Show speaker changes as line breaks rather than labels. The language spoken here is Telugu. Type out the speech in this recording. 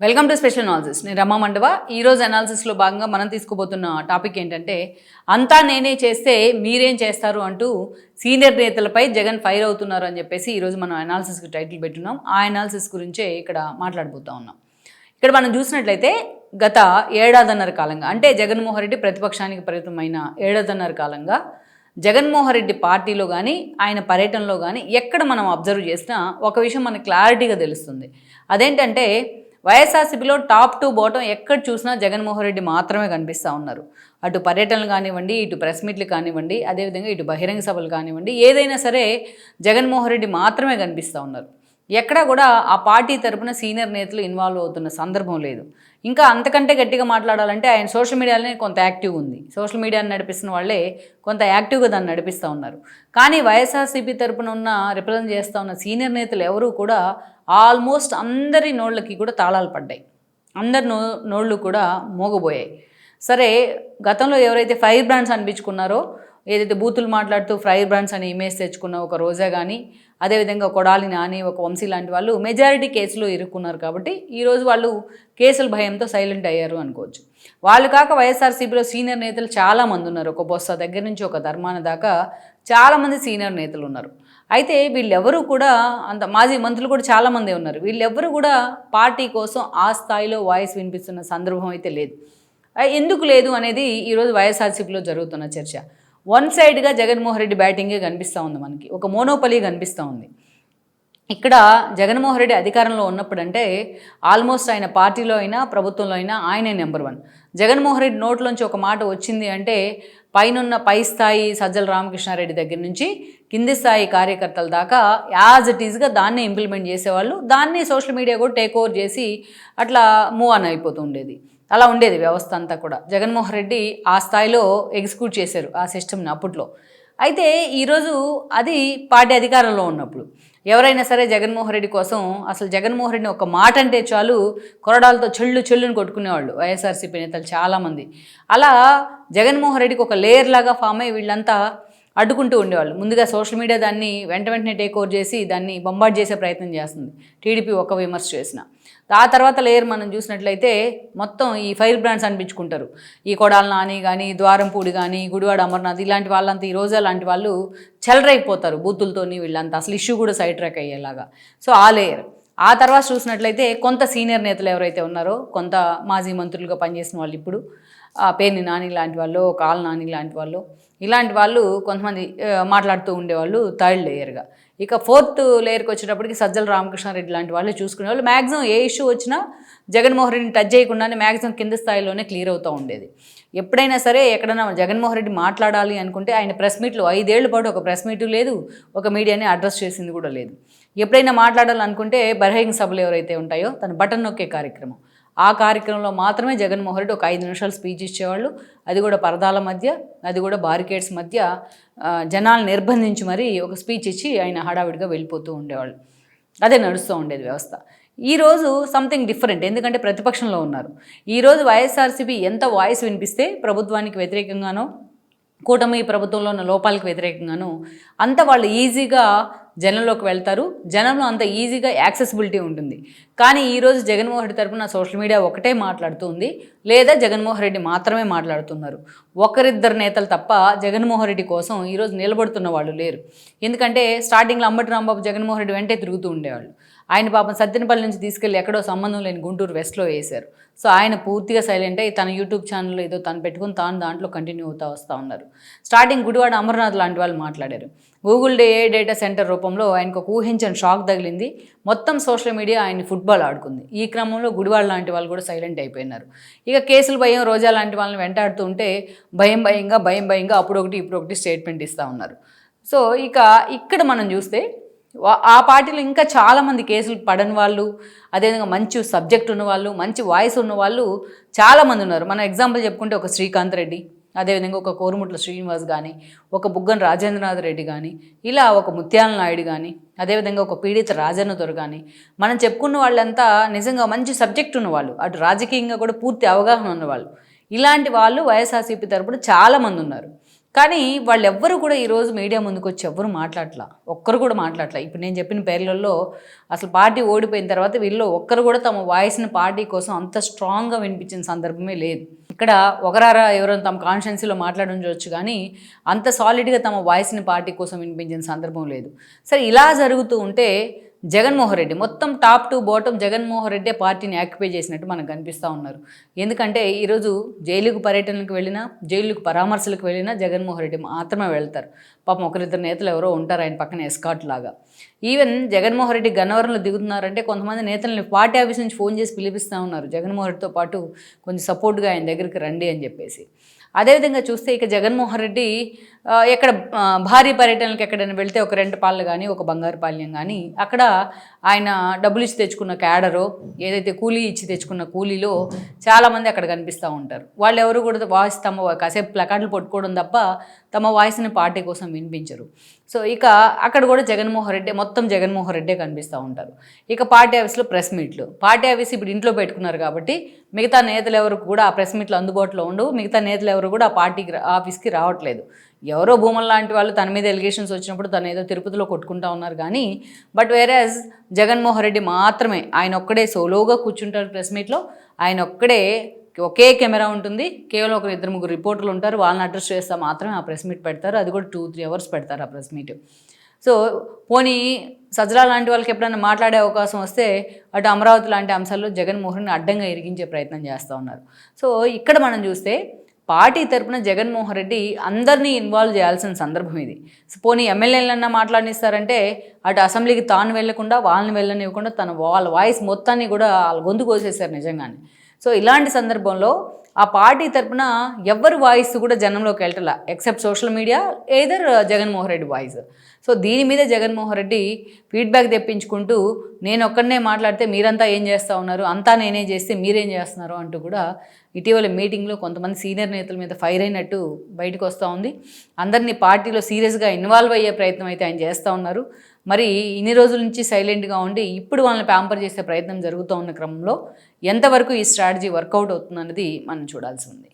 Welcome to special analysis. నేను రమా మండవ. ఈరోజు అనాలిసిస్లో భాగంగా మనం తీసుకోబోతున్న టాపిక్ ఏంటంటే, అంతా నేనే చేస్తే మీరేం చేస్తారు అంటూ సీనియర్ నేతలపై జగన్ ఫైర్ అవుతున్నారు అని చెప్పేసి ఈరోజు మనం అనాలిసిస్కి టైటిల్ పెట్టున్నాం. ఆ అనాలిసిస్ గురించే ఇక్కడ మాట్లాడబోతా ఉన్నాం. ఇక్కడ మనం చూసినట్లయితే గత ఏడాదిన్నర కాలంగా, అంటే జగన్మోహన్ రెడ్డి ప్రతిపక్షానికి పరిమితమైన ఏడాదిన్నర కాలంగా జగన్మోహన్ రెడ్డి పార్టీలో కానీ ఆయన పర్యటనలో కానీ ఎక్కడ మనం అబ్జర్వ్ చేసినా ఒక విషయం మనకు క్లారిటీగా తెలుస్తుంది. అదేంటంటే వైఎస్ఆర్సీపీలో టాప్ టు బాటం ఎక్కడ చూసినా జగన్మోహన్ రెడ్డి మాత్రమే కనిపిస్తూ ఉన్నారు. అటు పర్యటనలు కానివ్వండి, ఇటు ప్రెస్ మీట్లు కానివ్వండి, అదేవిధంగా ఇటు బహిరంగ సభలు కానివ్వండి, ఏదైనా సరే జగన్మోహన్ రెడ్డి మాత్రమే కనిపిస్తూ ఉన్నారు. ఎక్కడా కూడా ఆ పార్టీ తరపున సీనియర్ నేతలు ఇన్వాల్వ్ అవుతున్న సందర్భం లేదు. ఇంకా అంతకంటే గట్టిగా మాట్లాడాలంటే ఆయన సోషల్ మీడియాలోనే కొంత యాక్టివ్ ఉంది. సోషల్ మీడియాని నడిపిస్తున్న వాళ్ళే కొంత యాక్టివ్గా దాన్ని నడిపిస్తూ ఉన్నారు. కానీ వైఎస్ఆర్సీపీ తరపున ఉన్న రిప్రజెంట్ చేస్తూ ఉన్న సీనియర్ నేతలు ఎవరూ కూడా ఆల్మోస్ట్ అందరి నోళ్ళకి కూడా తాళాలు పడ్డాయి. అందరి నోళ్ళు కూడా మోగబోయాయి. సరే, గతంలో ఎవరైతే ఫైర్ బ్రాండ్స్ అనిపించుకున్నారో, ఏదైతే బూతులు మాట్లాడుతూ ఫైర్ బ్రాండ్స్ అనే ఇమేజ్ తెచ్చుకున్న ఒక రోజా కానీ, అదేవిధంగా కొడాలి నాని, ఒక వంశీ లాంటి వాళ్ళు మెజారిటీ కేసులో ఇరుక్కున్నారు. కాబట్టి ఈరోజు వాళ్ళు కేసుల భయంతో సైలెంట్ అయ్యారు అనుకోవచ్చు. వాళ్ళు కాక వైఎస్ఆర్సీపీలో సీనియర్ నేతలు చాలామంది ఉన్నారు. ఒక బొత్స దగ్గర నుంచి ఒక ధర్మాన దాకా చాలామంది సీనియర్ నేతలు ఉన్నారు. అయితే వీళ్ళెవరూ కూడా, అంత మాజీ మంత్రులు కూడా చాలామంది ఉన్నారు. వీళ్ళెవ్వరూ కూడా పార్టీ కోసం ఆ స్థాయిలో వాయిస్ వినిపిస్తున్న సందర్భం అయితే లేదు. ఎందుకు లేదు అనేది ఈరోజు వైఎస్ఆర్సీపీలో జరుగుతున్న చర్చ. వన్ సైడ్గా జగన్మోహన్ రెడ్డి బ్యాటింగే కనిపిస్తూ ఉంది. మనకి ఒక మోనోపలీ కనిపిస్తూ ఉంది. ఇక్కడ జగన్మోహన్ రెడ్డి అధికారంలో ఉన్నప్పుడు అంటే ఆల్మోస్ట్ ఆయన పార్టీలో అయినా ప్రభుత్వంలో అయినా ఆయనే నెంబర్ 1. జగన్మోహన్ రెడ్డి నోట్లోంచి ఒక మాట వచ్చింది అంటే పై స్థాయి సజ్జల రామకృష్ణారెడ్డి దగ్గర నుంచి కింది స్థాయి కార్యకర్తల దాకా యాజ్ ఇట్ ఈజ్గా దాన్నే ఇంప్లిమెంట్ చేసేవాళ్ళు. దాన్ని సోషల్ మీడియా కూడా టేక్ ఓవర్ చేసి అట్లా మూవ్ ఆన్ అయిపోతూ ఉండేది. అలా ఉండేది వ్యవస్థ అంతా కూడా. జగన్మోహన్ రెడ్డి ఆ స్థాయిలో ఎగ్జిక్యూట్ చేశారు ఆ సిస్టమ్ని అప్పట్లో. అయితే ఈరోజు అది పార్టీ అధికారంలో ఉన్నప్పుడు ఎవరైనా సరే జగన్మోహన్ రెడ్డి కోసం, అసలు జగన్మోహన్ రెడ్డిని ఒక మాట అంటే చాలు కొరడాలతో చెల్లుని కొట్టుకునేవాళ్ళు వైఎస్ఆర్సీపీ నేతలు చాలామంది. అలా జగన్మోహన్ రెడ్డికి ఒక లేయర్ లాగా ఫామ్ అయ్యి వీళ్ళంతా అడ్డుకుంటూ ఉండేవాళ్ళు. ముందుగా సోషల్ మీడియా దాన్ని వెంటనే టేక్ ఓవర్ చేసి దాన్ని బొంబార్డ్ చేసే ప్రయత్నం చేస్తుంది, టీడీపీ ఒక విమర్శ చేసిన. ఆ తర్వాత లేయర్ మనం చూసినట్లయితే మొత్తం ఈ ఫైర్ బ్రాండ్స్ అనిపించుకుంటారు. ఈ కొడాల నాని కానీ, ద్వారంపూడి కానీ, గుడివాడ అమర్నాథ్ ఇలాంటి వాళ్ళంతా, ఈ రోజా లాంటి వాళ్ళు చెలరైపోతారు బూతులతోని. వీళ్ళంతా అసలు ఇష్యూ కూడా సైడ్ ట్రాక్ అయ్యేలాగా. సో ఆ లేయర్. ఆ తర్వాత చూసినట్లయితే కొంత సీనియర్ నేతలు ఎవరైతే ఉన్నారో, కొంత మాజీ మంత్రులుగా పనిచేసిన వాళ్ళు, ఇప్పుడు పేర్ని నాని లాంటి వాళ్ళు, కాల నాని లాంటి వాళ్ళు, ఇలాంటి వాళ్ళు కొంతమంది మాట్లాడుతూ ఉండేవాళ్ళు థర్డ్ లేయర్గా. ఇక ఫోర్త్ లేయర్కి వచ్చేటప్పటికి సజ్జల రామకృష్ణారెడ్డి లాంటి వాళ్ళు చూసుకునేవాళ్ళు. మ్యాక్సిమం ఏ ఇష్యూ వచ్చినా జగన్మోహన్ రెడ్డిని టచ్ చేయకుండానే మ్యాక్సిమం కింద స్థాయిలోనే క్లియర్ అవుతూ ఉండేది. ఎప్పుడైనా సరే ఎక్కడైనా జగన్మోహన్ రెడ్డి మాట్లాడాలి అనుకుంటే ఆయన ప్రెస్ మీట్లు 5 ఏళ్ల పాటు ఒక ప్రెస్ మీటు లేదు, ఒక మీడియాని అడ్రస్ చేసింది కూడా లేదు. ఎప్పుడైనా మాట్లాడాలనుకుంటే బహిరంగ సభలు ఎవరైతే ఉంటాయో తన బటన్ నొక్కే కార్యక్రమం, ఆ కార్యక్రమంలో మాత్రమే జగన్మోహన్ రెడ్డి ఒక 5 నిమిషాలు స్పీచ్ ఇచ్చేవాళ్ళు. అది కూడా పరదాల మధ్య, అది కూడా బారికేడ్స్ మధ్య జనాలు నిర్బంధించి మరీ ఒక స్పీచ్ ఇచ్చి ఆయన హడావిడిగా వెళ్ళిపోతూ ఉండేవాళ్ళు. అదే నడుస్తూ ఉండేది వ్యవస్థ. ఈరోజు సంథింగ్ డిఫరెంట్. ఎందుకంటే ప్రతిపక్షంలో ఉన్నారు. ఈరోజు వైఎస్ఆర్సీపీ ఎంత వాయిస్ వినిపిస్తే ప్రభుత్వానికి వ్యతిరేకంగానో, కూటమి ప్రభుత్వంలో ఉన్న లోపాలకు వ్యతిరేకంగానూ అంత వాళ్ళు ఈజీగా జనంలోకి వెళ్తారు. జనంలో అంత ఈజీగా యాక్సెసిబిలిటీ ఉంటుంది. కానీ ఈరోజు జగన్మోహన్ రెడ్డి తరపున సోషల్ మీడియా ఒకటే మాట్లాడుతుంది, లేదా జగన్మోహన్ రెడ్డి మాత్రమే మాట్లాడుతున్నారు. ఒకరిద్దరు నేతలు తప్ప జగన్మోహన్ రెడ్డి కోసం ఈరోజు నిలబడుతున్న వాళ్ళు లేరు. ఎందుకంటే స్టార్టింగ్లో అంబటి రాంబాబు జగన్మోహన్ రెడ్డి వెంటే తిరుగుతూ ఉండేవాళ్ళు. ఆయన పాపం సత్తెనపల్లి నుంచి తీసుకెళ్ళి ఎక్కడో సంబంధం లేని గుంటూరు వెస్ట్లో వేశారు. సో ఆయన పూర్తిగా సైలెంట్ అయ్యి తన యూట్యూబ్ ఛానల్లో ఏదో తను పెట్టుకుని తాను దాంట్లో కంటిన్యూ వస్తూ ఉన్నారు. స్టార్టింగ్ గుడివాడ అమర్నాథ్ లాంటి వాళ్ళు మాట్లాడారు. గూగుల్ డేటా సెంటర్ రూపంలో ఆయనకు ఒక ఊహించని షాక్ తగిలింది. మొత్తం సోషల్ మీడియా ఆయన్ని ఫుట్బాల్ ఆడుకుంది. ఈ క్రమంలో గుడివాడ లాంటి వాళ్ళు కూడా సైలెంట్ అయిపోయినారు. ఇక కేసులు భయం, రోజా లాంటి వాళ్ళని వెంటాడుతూ ఉంటే భయంగా అప్పుడొకటి ఇప్పుడొకటి స్టేట్మెంట్ ఇస్తూ ఉన్నారు. సో ఇక ఇక్కడ మనం చూస్తే ఆ పార్టీలో ఇంకా చాలామంది కేసులు పడని వాళ్ళు, అదేవిధంగా మంచి సబ్జెక్ట్ ఉన్నవాళ్ళు, మంచి వాయిస్ ఉన్నవాళ్ళు చాలామంది ఉన్నారు. మనం ఎగ్జాంపుల్ చెప్పుకుంటే ఒక శ్రీకాంత్ రెడ్డి, అదేవిధంగా ఒక కోరుముట్ల శ్రీనివాస్ కానీ, ఒక బుగ్గన రాజేంద్రనాథ్ రెడ్డి కానీ, ఇలా ఒక ముత్యాల నాయుడు కానీ, అదేవిధంగా ఒక పీడిత రాజన్న దొర కానీ, మనం చెప్పుకున్న వాళ్ళంతా నిజంగా మంచి సబ్జెక్ట్ ఉన్నవాళ్ళు, అటు రాజకీయంగా కూడా పూర్తి అవగాహన ఉన్నవాళ్ళు. ఇలాంటి వాళ్ళు వైఎస్ఆర్సీపీ తరపున చాలామంది ఉన్నారు. కానీ వాళ్ళెవ్వరూ కూడా ఈరోజు మీడియా ముందుకు వచ్చి ఎవ్వరు మాట్లాడట్లా, ఒక్కరు కూడా మాట్లాడట్లా. ఇప్పుడు నేను చెప్పిన పేర్లలో అసలు పార్టీ ఓడిపోయిన తర్వాత వీళ్ళు ఒక్కరు కూడా తమ వాయిస్ని పార్టీ కోసం అంత స్ట్రాంగ్గా వినిపించిన సందర్భమే లేదు. ఇక్కడ ఒకరారా ఎవరైనా తమ కాన్స్టిట్యున్సీలో మాట్లాడుంచవచ్చు, కానీ అంత సాలిడ్గా తమ వాయిస్ని పార్టీ కోసం వినిపించిన సందర్భం లేదు. సరే, ఇలా జరుగుతూ ఉంటే జగన్మోహన్ రెడ్డి మొత్తం టాప్ టు బాటమ్ జగన్మోహన్ రెడ్డే పార్టీని యాక్యుపై చేసినట్టు మనకు కనిపిస్తూ ఉన్నారు. ఎందుకంటే ఈరోజు జైలుకు పర్యటనలకు వెళ్ళినా, జైలుకు పరామర్శలకు వెళ్ళినా జగన్మోహన్ రెడ్డి మాత్రమే వెళ్తారు. పాపం ఒకరిద్దరు నేతలు ఎవరో ఉంటారు ఆయన పక్కన ఎస్కాట్ లాగా. ఈవెన్ జగన్మోహన్ రెడ్డి గన్నవరంలో దిగుతున్నారంటే కొంతమంది నేతల్ని పార్టీ ఆఫీస్ నుంచి ఫోన్ చేసి పిలిపిస్తూ ఉన్నారు, జగన్మోహన్ రెడ్డితో పాటు కొంచెం సపోర్ట్గా ఆయన దగ్గరికి రండి అని చెప్పేసి. అదేవిధంగా చూస్తే ఇక జగన్మోహన్ రెడ్డి ఎక్కడ భారీ పర్యటనలకు ఎక్కడైనా వెళ్తే ఒక రెంటపాళ్ళు కానీ, ఒక బంగారుపాళ్యం కానీ, అక్కడ ఆయన డబ్బులు ఇచ్చి తెచ్చుకున్న క్యాడరో, ఏదైతే కూలీ ఇచ్చి తెచ్చుకున్న కూలీలో చాలామంది అక్కడ కనిపిస్తూ ఉంటారు. వాళ్ళు ఎవరు కూడా వాయిస్ తమ కాసేపు ప్లకార్డులు పట్టుకోవడం తప్ప తమ వాయిస్ని పార్టీ కోసం వినిపించరు. సో ఇక అక్కడ కూడా జగన్మోహన్ రెడ్డి మొత్తం జగన్మోహన్ రెడ్డే కనిపిస్తూ ఉంటారు. ఇక పార్టీ ఆఫీస్లో ప్రెస్ మీట్లు, పార్టీ ఆఫీస్ ఇప్పుడు ఇంట్లో పెట్టుకున్నారు కాబట్టి మిగతా నేతలు ఎవరు కూడా ఆ ప్రెస్ మీట్లు అందుబాటులో ఉండవు. మిగతా నేతలు ఎవరు కూడా ఆ పార్టీకి ఆఫీస్కి రావట్లేదు. ఎవరో భూముల లాంటి వాళ్ళు తన మీద ఎలిగేషన్స్ వచ్చినప్పుడు తను ఏదో తిరుపతిలో కొట్టుకుంటా ఉన్నారు కానీ, బట్ వేరేజ్ జగన్మోహన్ రెడ్డి మాత్రమే ఆయన ఒక్కడే సోలోగా కూర్చుంటారు ప్రెస్ మీట్లో. ఆయన ఒక్కడే, ఒకే కెమెరా ఉంటుంది, కేవలం ఒక 2-3 రిపోర్టర్లు ఉంటారు, వాళ్ళని అడ్రస్ చేస్తా మాత్రమే ఆ ప్రెస్ మీట్ పెడతారు. అది కూడా 2-3 అవర్స్ పెడతారు ఆ ప్రెస్ మీట్. సో పోనీ సజ్జల లాంటి వాళ్ళకి ఎప్పుడైనా మాట్లాడే అవకాశం వస్తే అటు అమరావతి లాంటి అంశాల్లో జగన్మోహన్ని అడ్డంగా ఇరిగించే ప్రయత్నం చేస్తూ ఉన్నారు. సో ఇక్కడ మనం చూస్తే పార్టీ తరపున జగన్మోహన్ రెడ్డి అందరినీ ఇన్వాల్వ్ చేయాల్సిన సందర్భం ఇది. పోనీ ఎమ్మెల్యేలన్నా మాట్లాడిస్తారంటే అటు అసెంబ్లీకి తాను వెళ్లకుండా, వాళ్ళని వెళ్ళనివ్వకుండా వాళ్ళ వాయిస్ మొత్తాన్ని కూడా వాళ్ళ గొంతు కోసేశారు నిజంగానే. సో ఇలాంటి సందర్భంలో ఆ పార్టీ తరపున ఎవరి వాయిస్ కూడా జనంలోకి వెళ్ళటలా, except social media, either Jaganmohan Reddy voice. So దీని మీద జగన్మోహన్ రెడ్డి ఫీడ్బ్యాక్ తెప్పించుకుంటూ నేను ఒక్కడనే మాట్లాడితే మీరంతా ఏం చేస్తూ ఉన్నారు, అంతా నేనే చేస్తే మీరేం చేస్తున్నారు అంటూ కూడా ఇటీవల మీటింగ్లో కొంతమంది సీనియర్ నేతల మీద ఫైర్ అయినట్టు బయటకు వస్తూ ఉంది. అందరినీ పార్టీలో సీరియస్గా ఇన్వాల్వ్ అయ్యే ప్రయత్నం అయితే ఆయన చేస్తూ ఉన్నారు. మరి ఇన్ని రోజుల నుంచి సైలెంట్గా ఉండి ఇప్పుడు వాళ్ళని ప్యాంపర్ చేసే ప్రయత్నం జరుగుతూ ఉన్న క్రమంలో ఎంతవరకు ఈ స్ట్రాటజీ వర్కౌట్ అవుతుందన్నది మనం చూడాల్సి ఉంది.